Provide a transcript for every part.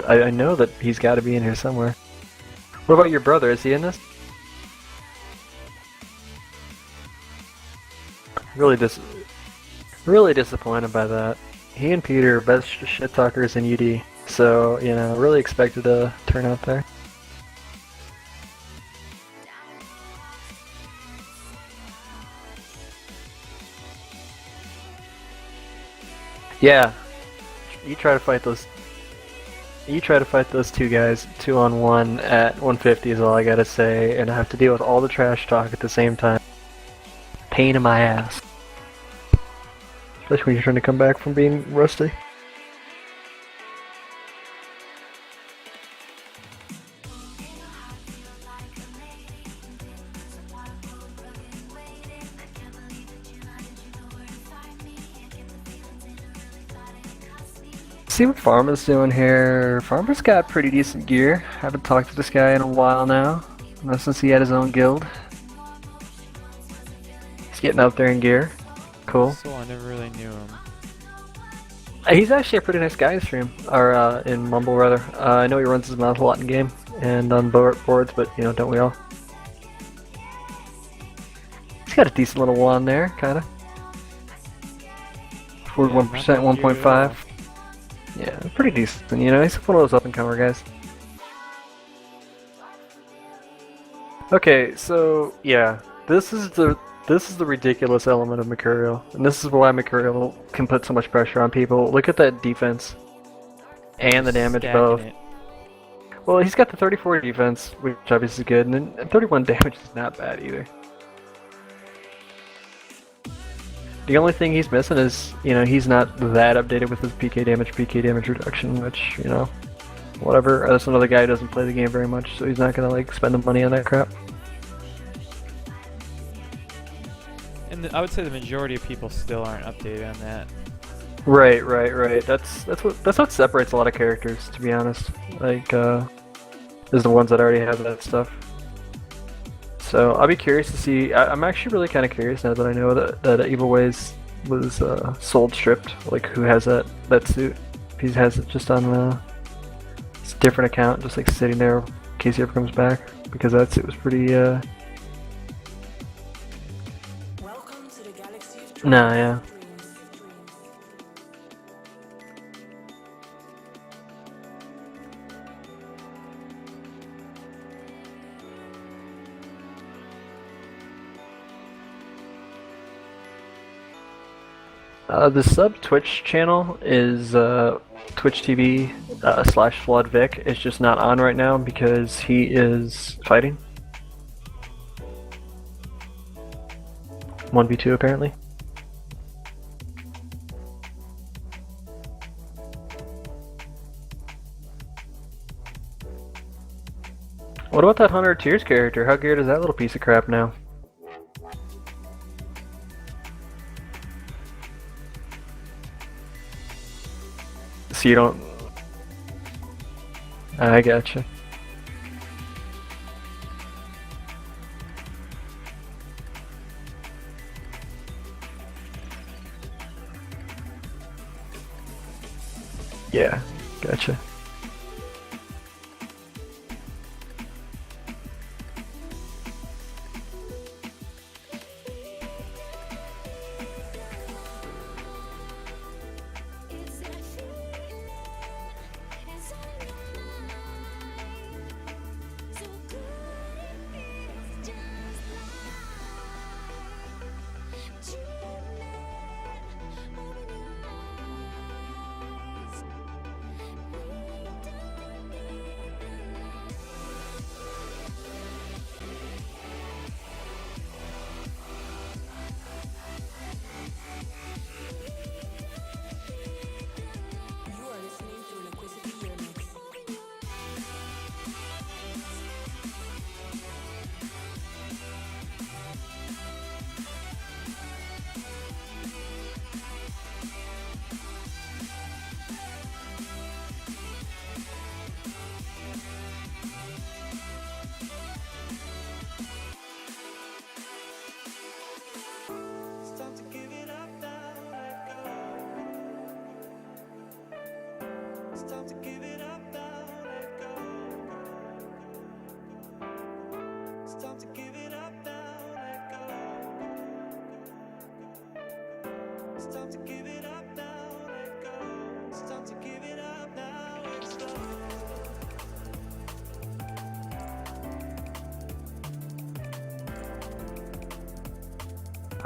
I know that he's got to be in here somewhere. What about your brother? Is he in this? Really really disappointed by that. He and Peter are best shit talkers in UD, so you know, really expected a turnout there. Yeah, you try to fight those. You try to fight those two guys 2-on-1 at 150 is all I gotta say, and I have to deal with all the trash talk at the same time. Pain in my ass. Especially when you're trying to come back from being rusty. See what Farmer's doing here. Farmer's got pretty decent gear. Haven't talked to this guy in a while now. Not since he had his own guild. He's getting out there in gear. Cool. So I never really knew him. He's actually a pretty nice guy in stream. Or in Mumble rather. I know he runs his mouth a lot in game. And on boards, but you know, don't we all? He's got a decent little wand there, kinda. 41%, 1.5. Yeah, pretty decent, you know, he's one of those up-and-comer guys. Okay, so, yeah, this is the ridiculous element of Mercurial, and this is why Mercurial can put so much pressure on people. Look at that defense, and the damage both. Well, he's got the 34 defense, which obviously is good, and then 31 damage is not bad either. The only thing he's missing is, you know, he's not that updated with his PK damage reduction, which, you know, whatever. That's another guy who doesn't play the game very much, so he's not gonna, like, spend the money on that crap. And I would say the majority of people still aren't updated on that. Right. That's what separates a lot of characters, to be honest. Like, is the ones that already have that stuff. So I'll be curious to see. I'm actually really kind of curious now that I know that Evil Ways was sold stripped. Like, who has that suit? If he has it just on a different account, just like sitting there in case he ever comes back, because that suit was pretty. Nah, yeah. The sub Twitch channel is Twitch TV / FloodVic. It's just not on right now because he is fighting. 1v2 apparently. What about that 100 Tears character? How geared is that little piece of crap now? So you don't... I gotcha. Yeah, gotcha.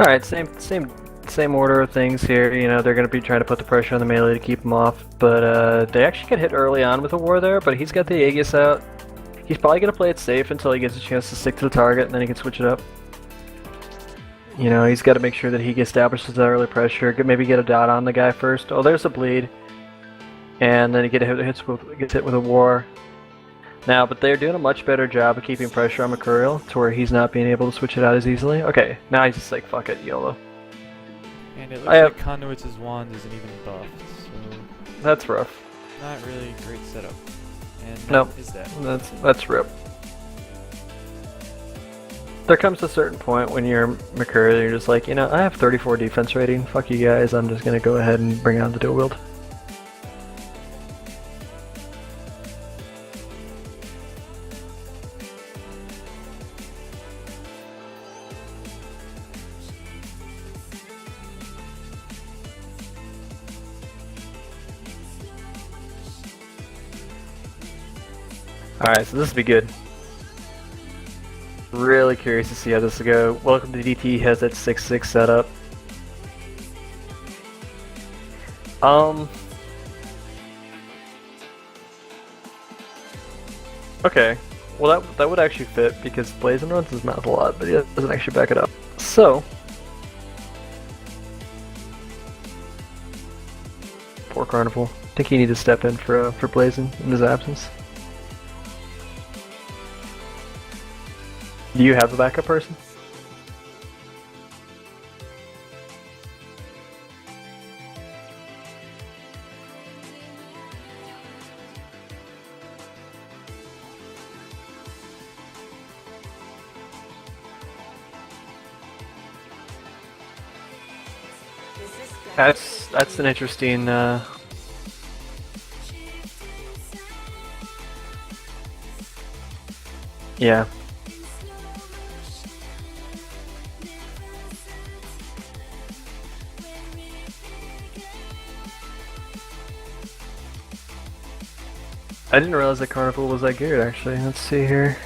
Alright, same order of things here. You know, they're going to be trying to put the pressure on the melee to keep him off, but they actually get hit early on with a war there, but he's got the Aegis out. He's probably going to play it safe until he gets a chance to stick to the target, and then he can switch it up. You know, he's got to make sure that he establishes that early pressure, maybe get a dot on the guy first. Oh, there's a bleed. And then he gets hit with a war. Now, but they're doing a much better job of keeping pressure on Mercurial to where he's not being able to switch it out as easily. Okay, now he's just like, fuck it, YOLO. And it looks like Conduit's wand isn't even buffed, so... That's rough. Not really a great setup. And no, is that? That's rip. There comes a certain point when you're Mercurial, you're just like, you know, I have 34 defense rating, fuck you guys, I'm just gonna go ahead and bring out the dual wield. Alright, so this will be good. Really curious to see how this will go. Welcome to DT has that 6-6 setup. Okay. Well, that would actually fit because Blazing runs his mouth a lot, but he doesn't actually back it up. So, poor Carnival. I think he needed to step in for Blazing in his absence. Do you have a backup person? That's an interesting. Yeah. I didn't realize that Carnival was that geared, actually. Let's see here.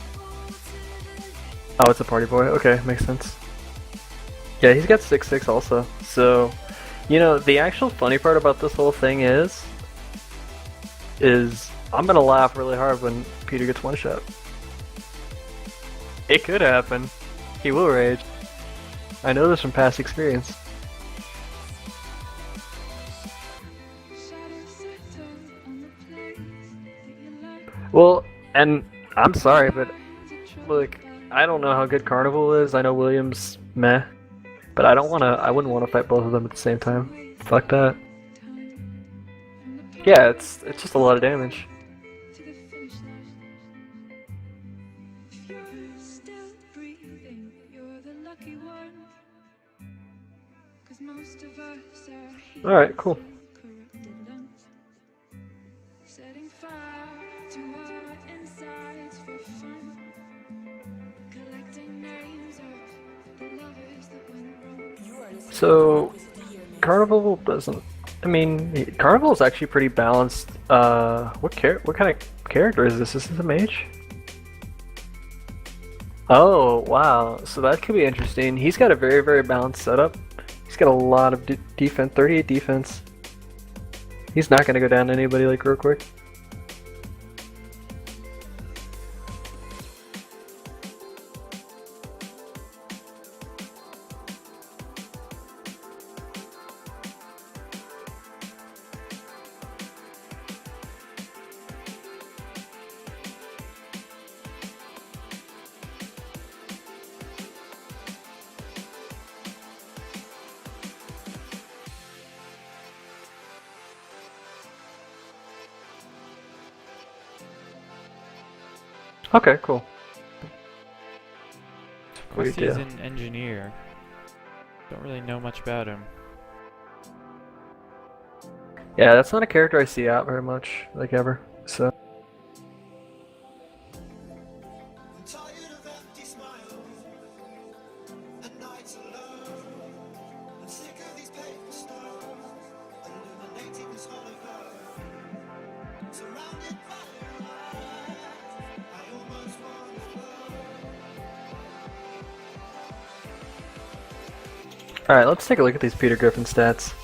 Oh, it's a party boy. Okay, makes sense. Yeah, he's got 6-6 also. So, you know, the actual funny part about this whole thing is I'm gonna laugh really hard when Peter gets one shot. It could happen. He will rage. I know this from past experience. Well, and I'm sorry, but look, I don't know how good Carnival is. I know Williams meh, but I wouldn't wanna fight both of them at the same time. Fuck that. Yeah, it's just a lot of damage. Alright, cool. So, Carnival doesn't. I mean, Carnival is actually pretty balanced. What kind of character is this? Is this a mage? Oh, wow. So that could be interesting. He's got a very, very balanced setup. He's got a lot of defense, 38 defense. He's not going to go down to anybody like real quick. Okay, cool. He's an engineer. Don't really know much about him. Yeah, that's not a character I see out very much, like ever. So. Alright, let's take a look at these Peter Griffin stats.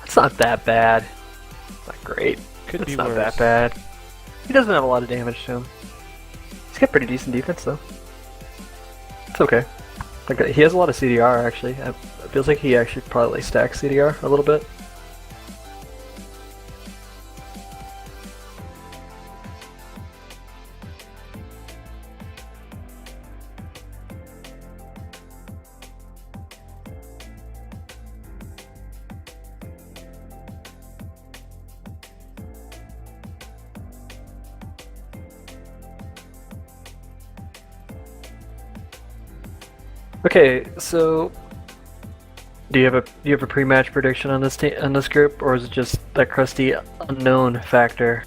It's not that bad. It's not great. Could be It's not worse. that bad. He doesn't have a lot of damage to him. He's got pretty decent defense though. It's okay. Like he has a lot of CDR actually. It feels like he actually probably stacks CDR a little bit. Okay, so do you have a pre-match prediction on this group, or is it just that crusty unknown factor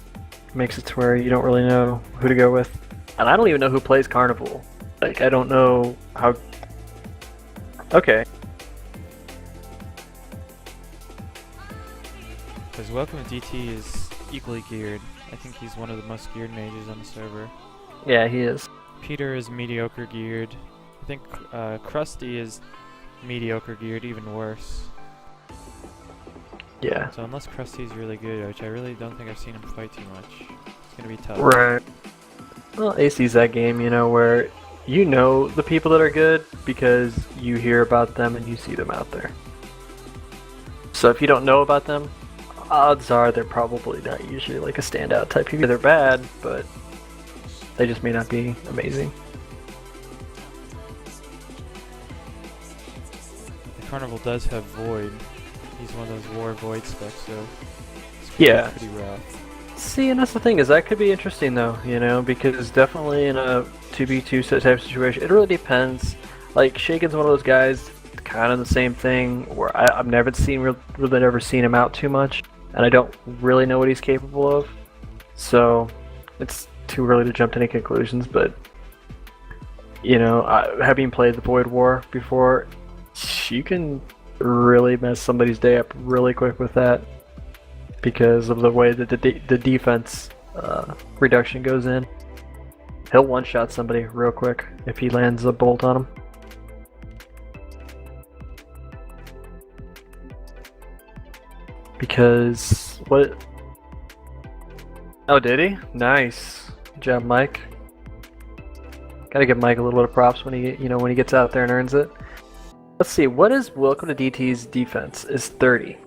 makes it to where you don't really know who to go with? And I don't even know who plays Carnival. Like I don't know how. Okay. Because Welcome to DT is equally geared. I think he's one of the most geared mages on the server. Yeah, he is. Peter is mediocre geared. I think Krusty is mediocre geared, even worse. Yeah. So unless Krusty's really good, which I really don't think I've seen him fight too much, it's gonna be tough. Right. Well, AC's that game, you know, where you know the people that are good because you hear about them and you see them out there. So if you don't know about them, odds are they're probably not usually like a standout type. Maybe they're bad, but they just may not be amazing. The Carnival does have Void. He's one of those War Void specs, so it's Yeah. pretty rough. See, and that's the thing is that could be interesting though, you know, because definitely in a 2v2 type of situation, it really depends. Like Shaken's one of those guys, kind of the same thing, where I've never seen him out too much, and I don't really know what he's capable of. So it's too early to jump to any conclusions, but you know, having played the Void War before, you can really mess somebody's day up really quick with that because of the way that the defense reduction goes in. He'll one-shot somebody real quick if he lands a bolt on him. Because what? Oh, did he? Nice. Good job, Mike. Gotta give Mike a little bit of props when he gets out there and earns it. Let's see, what is Welcome to DT's defense? Is 30.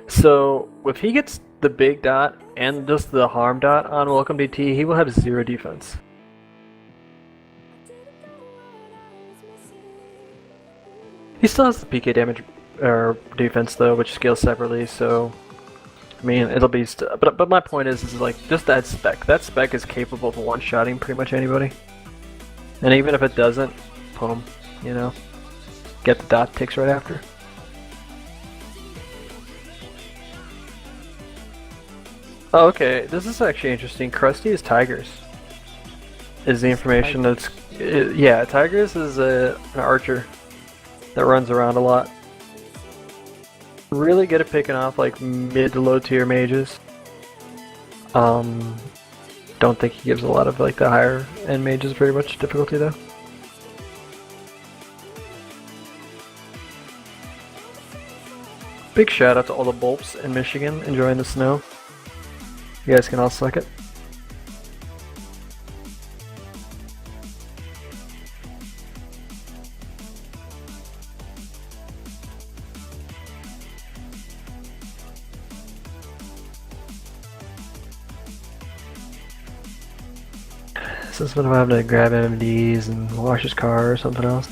So if he gets the big dot and just the harm dot on Welcome to DT, he will have 0 defense. He still has the PK damage or defense though, which scales separately. So I mean, it'll be but my point is like just that spec. That spec is capable of one-shotting pretty much anybody. And even if it doesn't, boom, you know. Get the dot ticks right after. Oh, okay, this is actually interesting. Krusty is Tigers. Is the information that's... yeah, Tigers is an archer that runs around a lot. Really good at picking off like mid to low tier mages. Don't think he gives a lot of like the higher end mages very much difficulty though. Big shout out to all the Bulps in Michigan enjoying the snow. You guys can all suck it. This is when I'm having to grab MMDs and wash his car or something else.